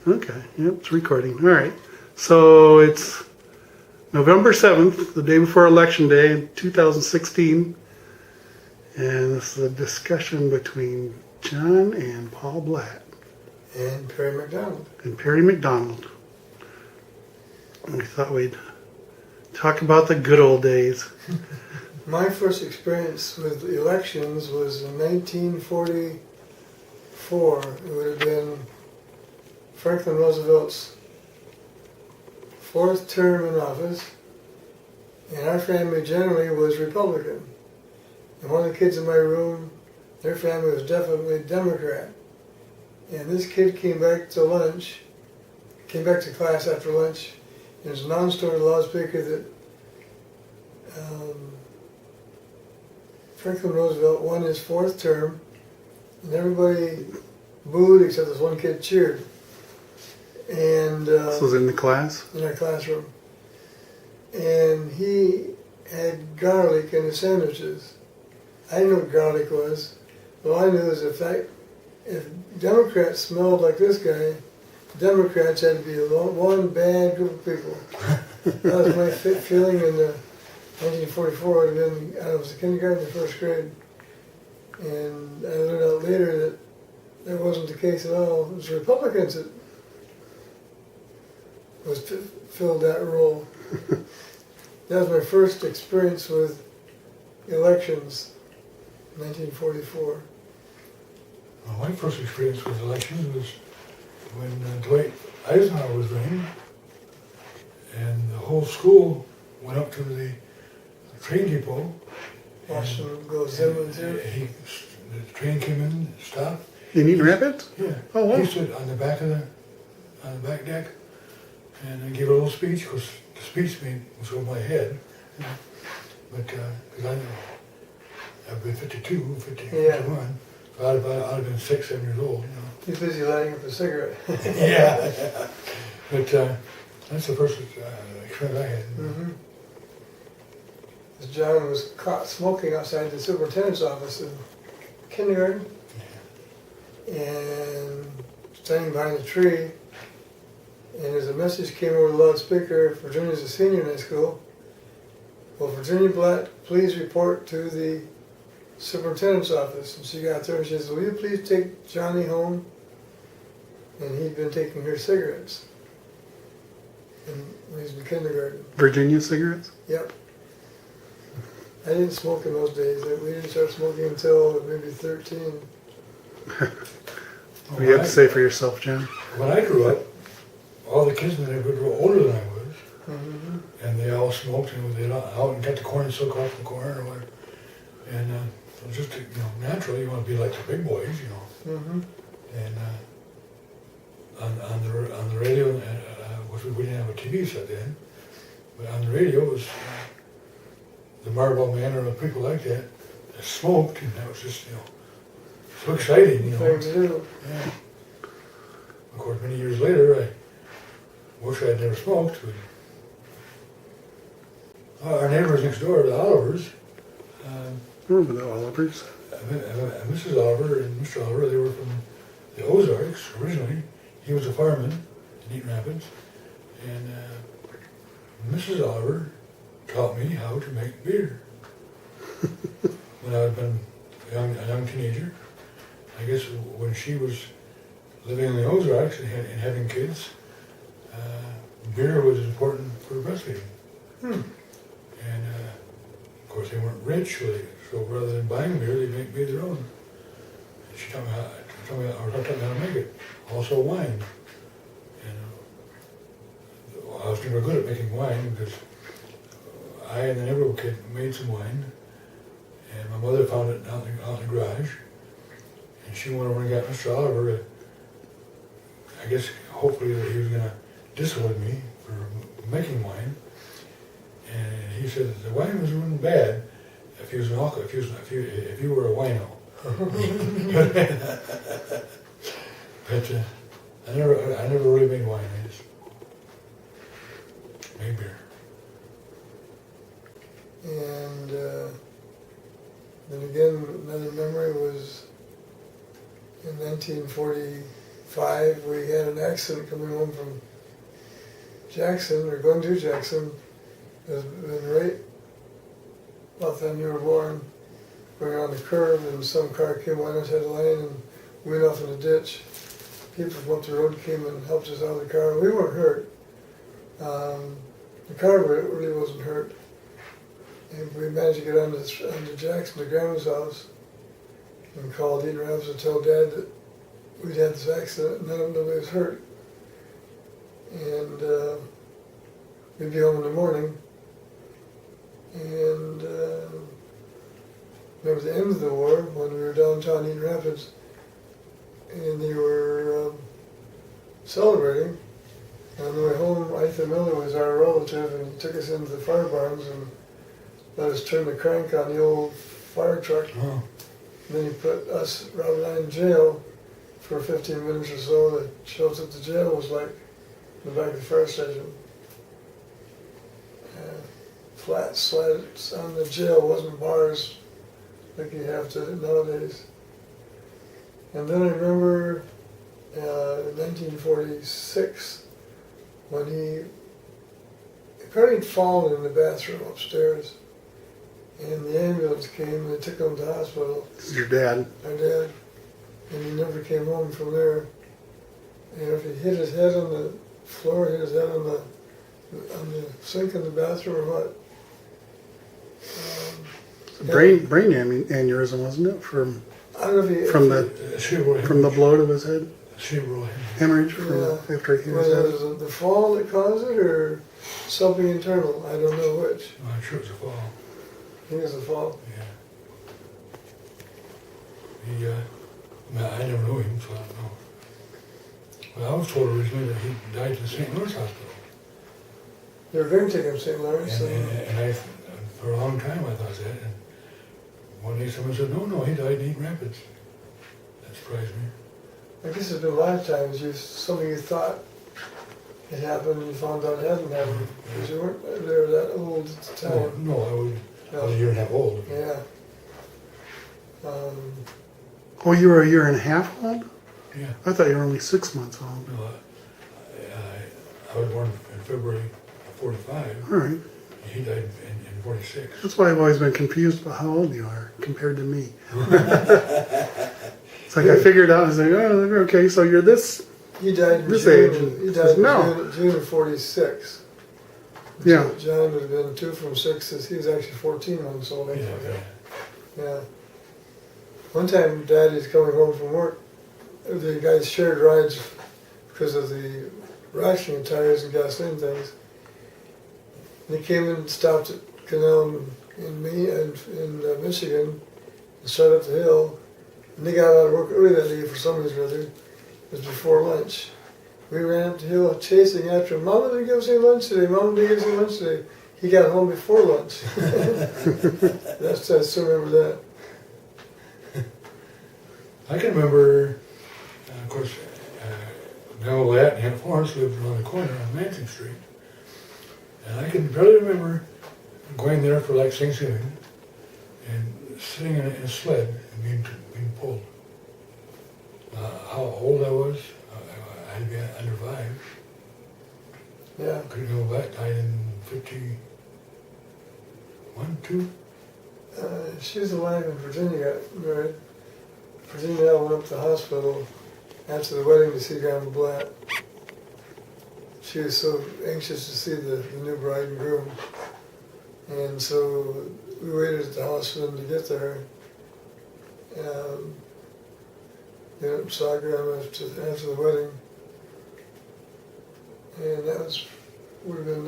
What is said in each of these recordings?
Okay, yep, it's recording. All right. So it's November 7th, the day before Election Day in 2016. And this is a discussion between John and Paul Blatt. And Perry McDonald. And Perry McDonald. And we thought we'd talk about the good old days. My first experience with elections was in 1944. It would have been Franklin Roosevelt's fourth term in office, and our family generally was Republican. And one of the kids in my room, their family was definitely Democrat. And this kid came back to class after lunch, and was announced over the loudspeaker that Franklin Roosevelt won his fourth term, and everybody booed except this one kid cheered. And This was in the class? in our classroom. And he had garlic in his sandwiches. I didn't know what garlic was. All I knew is if Democrats smelled like this guy, Democrats had to be one bad group of people. That was my feeling in 1944. Would have been, I was in kindergarten or first grade. And I learned out later that that wasn't the case at all. It was Republicans that filled that role. That was my first experience with elections, 1944. Well, my first experience with elections was when Dwight Eisenhower was running, and the whole school went up to the train depot. Watched him go Zimmerman too. The train came in, stopped. In Eaton Rapids? Yeah. Oh, wow. He stood on the back deck, and I gave a little speech. Of course, the speech was over my head, but because I've been 52, 51, so I'd have been 6, 7 years old. He's busy lighting up a cigarette. Yeah. But that's the first experience I had. Mm-hmm. John was caught smoking outside the superintendent's office in kindergarten, and standing behind a tree. And as a message came over the loudspeaker, Virginia's a senior in high school. Well, Virginia Blatt, please report to the superintendent's office. And she got there and she says, will you please take Johnny home? And he'd been taking her cigarettes. And when he was in kindergarten. Virginia cigarettes? Yep. I didn't smoke in those days. We didn't start smoking until maybe 13. What do you have to say for yourself, John? When I grew up, all the kids in the neighborhood were older than I was, and they all smoked, and they'd out and got the corn and silk off the corn or whatever. And it was just, naturally you want to be like the big boys, Mm-hmm. And on the radio, we didn't have a TV set then, but on the radio it was the Marlboro Man or people like that smoked, and that was just, so exciting, Thing to do. Yeah. Of course, many years later, I wish I had never smoked, but our neighbors next door, the Olivers, Remember the Olivers? Mrs. Oliver and Mr. Oliver, they were from the Ozarks originally. He was a fireman in Eaton Rapids, and Mrs. Oliver taught me how to make beer when I had been a young teenager. I guess when she was living in the Ozarks and having kids, beer was important for breastfeeding. And of course they weren't rich, so rather than buying beer, they made their own. And she taught me how to make it. Also wine. And I was never good at making wine because I and the neighborhood kid made some wine, and my mother found it out in the garage, and she went over and got Mr. Oliver. I guess hopefully that he was going to discipline me for making wine, and he said that the wine wasn't bad if you was an alcohol, if you were a wino. But I never really made wine. I just made beer. And then again, another memory was in 1945. 5, we had an accident coming home from Jackson, or going to Jackson. It was right about the time you were born, going on the curve, and some car came on us, had a lane, and went off in a ditch. People from up the road came and helped us out of the car. We weren't hurt. The car really wasn't hurt. And we managed to get onto Jackson, to Grandma's house, and called Eaton Rapids to tell Dad that we'd had this accident and nobody was hurt. And we'd be home in the morning. And remember the end of the war, when we were downtown Eaton Rapids, and they were celebrating. On the way home, Ethan Miller was our relative, and he took us into the fire barns and let us turn the crank on the old fire truck. Oh. And then he put us, Rob and I, in jail for 15 minutes or so. The shelter at the jail was like in the back of the fire station. Flat slats on the jail, wasn't bars like you have to nowadays. And then I remember in 1946 when the car had fallen in the bathroom upstairs, and the ambulance came and they took him to the hospital. This is your dad. My dad, and he never came home from there. And if he hit his head on the floor, hit his head on the sink in the bathroom or what. Brain aneurysm, wasn't it? I don't know if he, From the blow to his head? Cerebral Hemorrhage from after he hit his whether head? it was the fall that caused it or something internal. I don't know which. I'm sure it's a fall. I think it was the fall. Yeah. I never knew him, so I don't know. Well, I was told originally that he died in the St. Louis hospital. They were going to take him to St. Lawrence. And I, for a long time, I thought that. And one day someone said, no, he died in Eaton Rapids. That surprised me. I guess there's been a lot of times something you thought had happened and you found out it hadn't happened. Because you weren't there that old at the time. No, I was a year and a half old. Yeah. Oh, you were a year and a half old? Yeah. I thought you were only 6 months old. No, I was born in February of 45. All right. He died in 46. That's why I've always been confused about how old you are compared to me. It's like I figured out, I was like, oh, okay, so you're this. He died in This June. age, He died in no. June of 46. Yeah. So John would have been 2 from 6. He was actually 14 months old. Yeah. One time, Daddy's coming home from work. The guys shared rides because of the rationing of tires and gasoline things. And they came in and stopped at Canal in Michigan and started up the hill. And they got out of work early that day for some reason or other. It was before lunch. We ran up the hill chasing after him. Mama didn't give us any lunch today. Mama didn't give us any lunch today. He got home before lunch. I still remember that. I can remember, of course, Paul Blatt and Aunt Florence lived around the corner on Manson Street. And I can barely remember going there for like Thanksgiving and sitting in a sled and being pulled. How old I was, I had to be under 5. Yeah. Couldn't go back, died in 51, 2. She was alive when Virginia got married. Virginia and I went up to the hospital after the wedding to see Grandma Blatt. She was so anxious to see the new bride and groom. And so we waited at the house for them to get there. Then saw Grandma after the wedding. And that would have been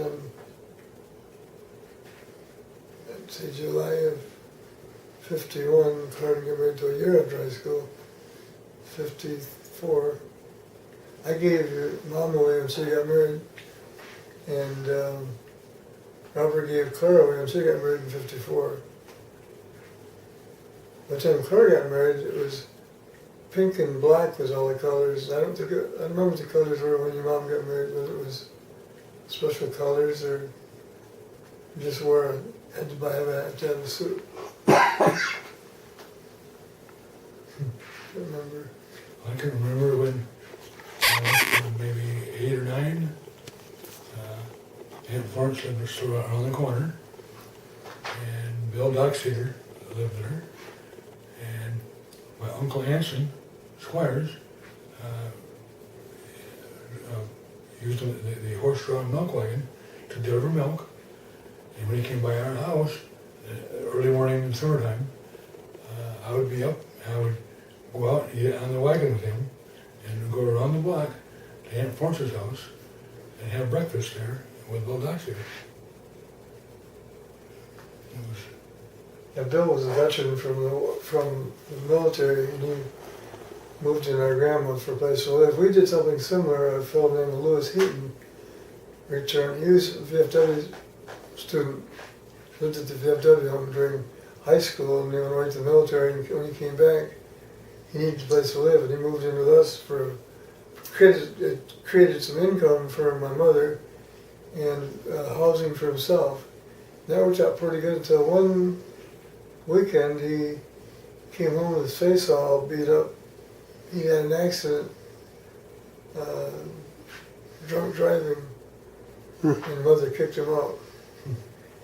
I'd say July of 51, Clark got married to a year after high school. 54. I gave your mom away when she got married, and Robert gave Clara away when she got married in 54. By the time Clara got married, it was pink and black was all the colors. I don't remember what the colors were when your mom got married, whether it was special colors or you just had to have a suit. I I can remember when Aunt Florence lived just around the corner, and Bill Dockseater lived there, and my Uncle Anson Squires used the horse-drawn milk wagon to deliver milk. And when he came by our house, early morning in summertime, I would be up, and I would go out and get on the wagon with him, and go around the block to Aunt Florence's house, and have breakfast there with Bill Doxey. Yeah, Bill was a veteran from the military, and he moved in our grandma for a place to live. We did something similar. A fellow named Lewis Heaton returned. He was a VFW student, lived at the VFW home during high school, and then went away to the military. And when he came back, he needed a place to live, and he moved in with us it created some income for my mother and housing for himself. That worked out pretty good until one weekend he came home with his face all beat up. He had an accident, drunk driving, and mother kicked him out.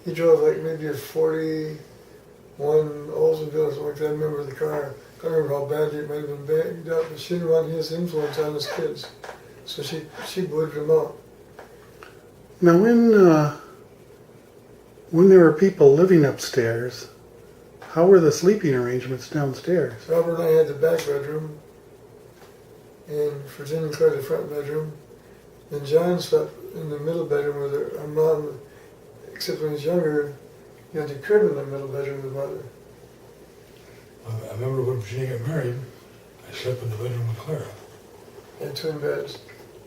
He drove like maybe a 41 Oldsmobile or something like that. I remember the car. I don't remember how badly it might have been bagged up, but she didn't want his influence on his kids. So she booted him out. Now, when there were people living upstairs, how were the sleeping arrangements downstairs? Robert and I had the back bedroom, and Virginia Claire the front bedroom, and John slept in the middle bedroom with our mom. Except when he was younger, he had the crib in the middle bedroom with mother. I remember when Virginia got married, I slept in the bedroom with Clara. And twin beds.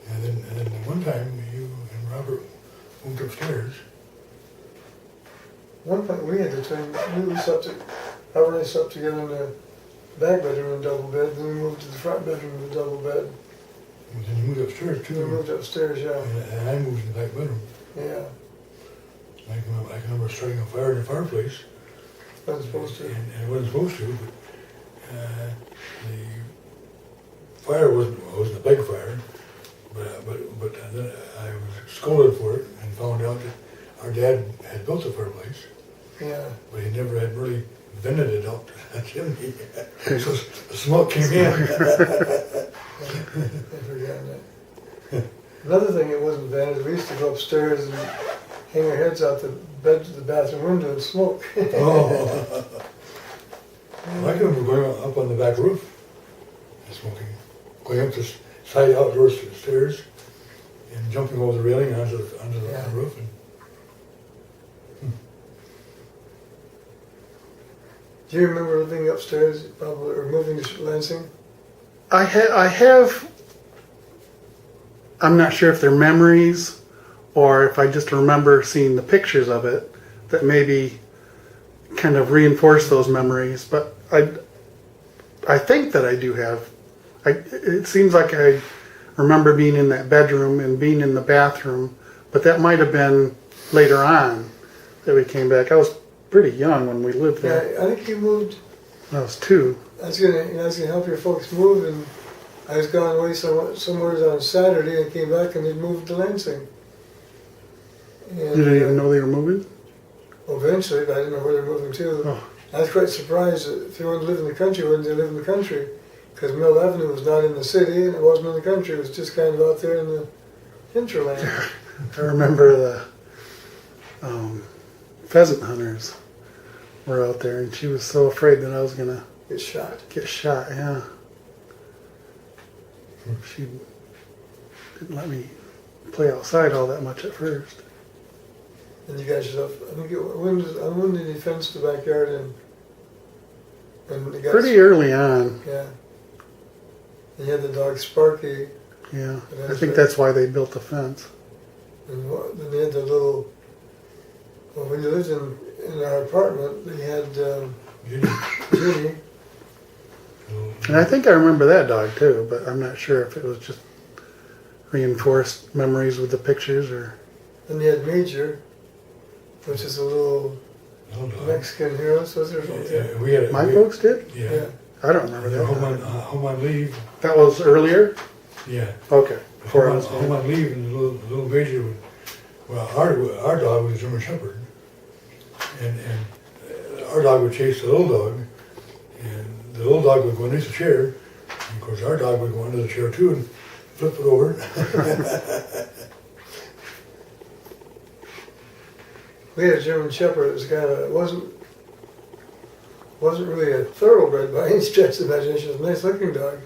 And then one time, you and Robert moved upstairs. One point we had the twin. Robert and I slept together in the back bedroom in a double bed. Then we moved to the front bedroom in a double bed. And then you moved upstairs too. We moved upstairs, yeah. And I moved in the back bedroom. Yeah. I can remember starting a fire in the fireplace. Wasn't supposed to. And it wasn't supposed to, but the fire wasn't a big fire, but then I was scolded for it and found out that our dad had built a fireplace. Yeah. But he never had really vented it out to the chimney. So the smoke came in. I forgot that. Another thing that wasn't vented, we used to go upstairs and hang our heads out the bed to the bathroom window and smoke. Oh. Well, I can remember going up on the back roof and smoking, going up the side outdoor stairs and jumping over the railing onto the roof. Do you remember living upstairs, probably, or moving to Lansing? I have. I'm not sure if they're memories or if I just remember seeing the pictures of it that maybe kind of reinforce those memories. But I think that I do have. It seems like I remember being in that bedroom and being in the bathroom, but that might have been later on that we came back. I was pretty young when we lived there. Yeah, I think you moved. I was 2. I was gonna help your folks move, and I was gone away somewhere on Saturday and came back and they moved to Lansing. And, You didn't even know they were moving? Eventually, but I didn't know where they were moving to. Oh. I was quite surprised that if they wanted to live in the country, why didn't they live in the country? Because Mill Avenue was not in the city and it wasn't in the country. It was just kind of out there in the hinterland. I remember the pheasant hunters were out there, and she was so afraid that I was gonna Get shot. get shot. Yeah, she didn't let me play outside all that much at first. And you guys yourself, I think when did he fence the backyard and they got Pretty early on. Yeah. And you had the dog Sparky, Yeah, I think that's why they built the fence. and then they had the little. Well, when you lived in our apartment, they had Ginny. And I think I remember that dog too, but I'm not sure if it was just reinforced memories with the pictures or. Then they had Major, which is a little Mexican hero. So there's My folks did? Yeah. I don't remember that. Home on leave. That was earlier? Yeah. Okay. Before I was home on leave, and the little Major Well, our dog was a German Shepherd, and our dog would chase the little dog, and the little dog would go underneath the chair, and of course our dog would go under the chair too and flip it over. We had a German Shepherd that was kind of, wasn't really a thoroughbred by any stretch of the imagination. It was a nice looking dog.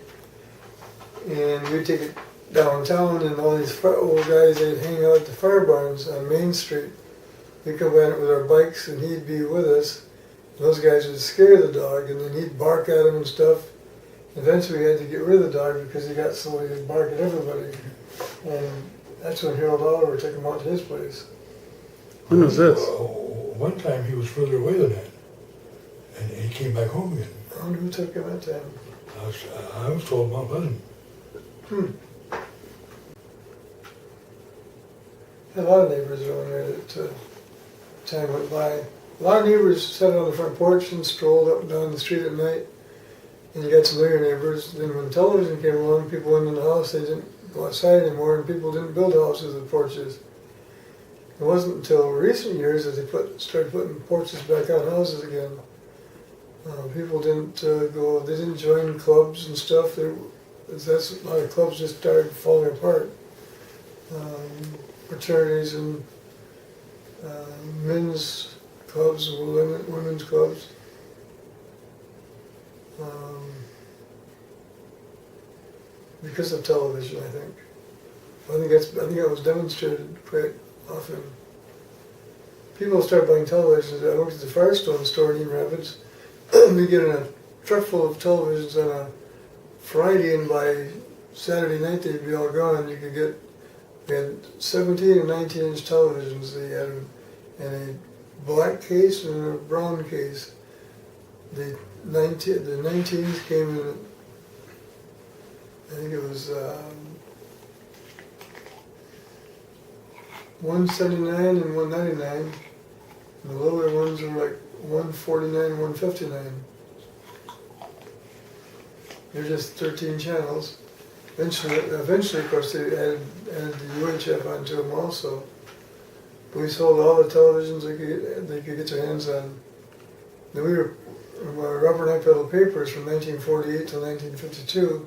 And we'd take it downtown, and all these old guys, they'd hang out at the fire barns on Main Street. We'd come in with our bikes, and he'd be with us. Those guys would scare the dog, and then he'd bark at him and stuff. Eventually we had to get rid of the dog because he got so he'd bark at everybody. And that's when Harold Oliver took him out to his place. When was this? One time he was further away than that, and he came back home again. I wonder who took him that time. I was told Mount Pleasant. Had a lot of neighbors around there that time went by. A lot of neighbors sat on the front porch and strolled up and down the street at night. And you got to know your neighbors. Then when television came along, people went in the house, they didn't go outside anymore, and people didn't build houses with porches. It wasn't until recent years that they started putting porches back on houses again. People didn't they didn't join clubs and stuff. That's a lot of clubs just started falling apart. Fraternities and men's clubs and women's clubs. Because of television, I think. I think that was demonstrated quite often. People started buying televisions. I worked at the Firestone store in Eaton Rapids. We get a truck full of televisions on a Friday, and by Saturday night they'd be all gone. We had 17 and 19-inch televisions. They had in a black case and a brown case. The 19s came in, I think it was $179 and $199. And the lower ones were like $149 and $159. They're just 13 channels. Eventually, of course, they added the UHF onto them also. But we sold all the televisions they could get their hands on. Then we were rubber knife pedal papers from 1948 to 1952,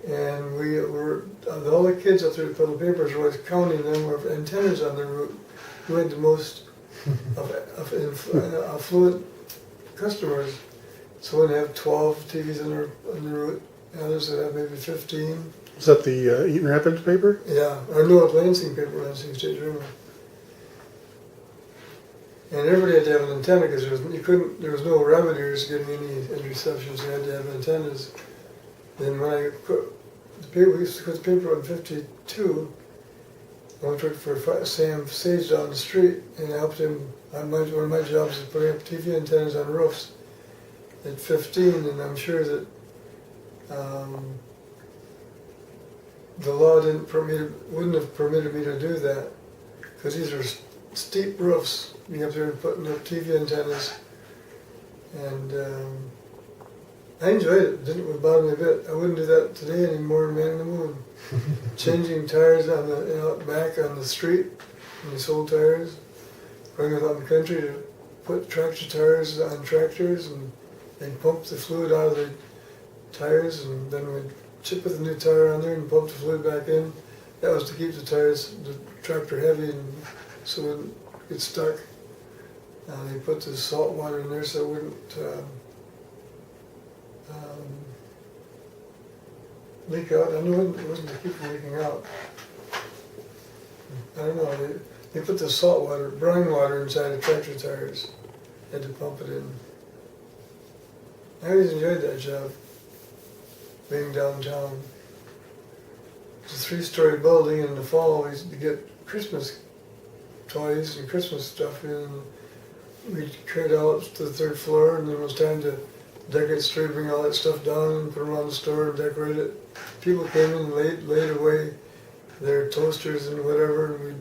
and we were all the kids up there at pedal papers were always counting them with antennas on their route. Who had the most affluent customers? So one have 12 TVs on their route, others that have maybe 15. Was that the Eaton Rapids paper? Yeah, or no, Lansing paper, Lansing State Journal. And everybody had to have an antenna because there was no rabbit ears getting any reception, so you had to have antennas. Then when I put the paper, we used to put the paper on 52. I went to work for Sam Sage down the street, and I helped him. One of my jobs is putting up TV antennas on roofs at 15, and I'm sure that the law wouldn't have permitted me to do that, because these are steep roofs, being up there and putting up TV antennas. And I enjoyed it. It didn't bother me a bit. I wouldn't do that today anymore in Man in the Moon. Changing tires on out back on the street, when they sold tires. Going out in the country to put tractor tires on tractors, and they'd pump the fluid out of the tires, and then we'd chip with a new tire on there and pump the fluid back in. That was to keep the tractor heavy, and so it wouldn't get stuck. They put the salt water in there so it wouldn't leak out. I know it wasn't to keep from leaking out. I don't know. They put the salt water, brine water inside the tractor tires. Had to pump it in. I always enjoyed that job, being downtown. It's a 3-story building, and in the fall we used to get Christmas toys and Christmas stuff in. We'd carry it out to the 3rd floor, and then it was time to decorate the store, bring all that stuff down and put them around the store and decorate it. People came in and laid away their toasters and whatever, and we'd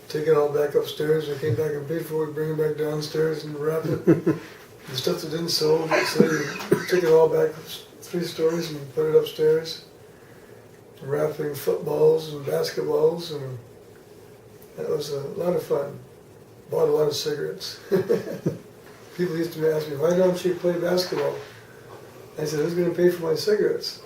take it all back upstairs. We came back and paid for it, we'd bring it back downstairs and wrap it. The stuff that didn't sell, so you took it all back 3 stories and put it upstairs. Wrapping footballs and basketballs, and That was a lot of fun. Bought a lot of cigarettes. People used to ask me, why don't you play basketball? I said, who's going to pay for my cigarettes?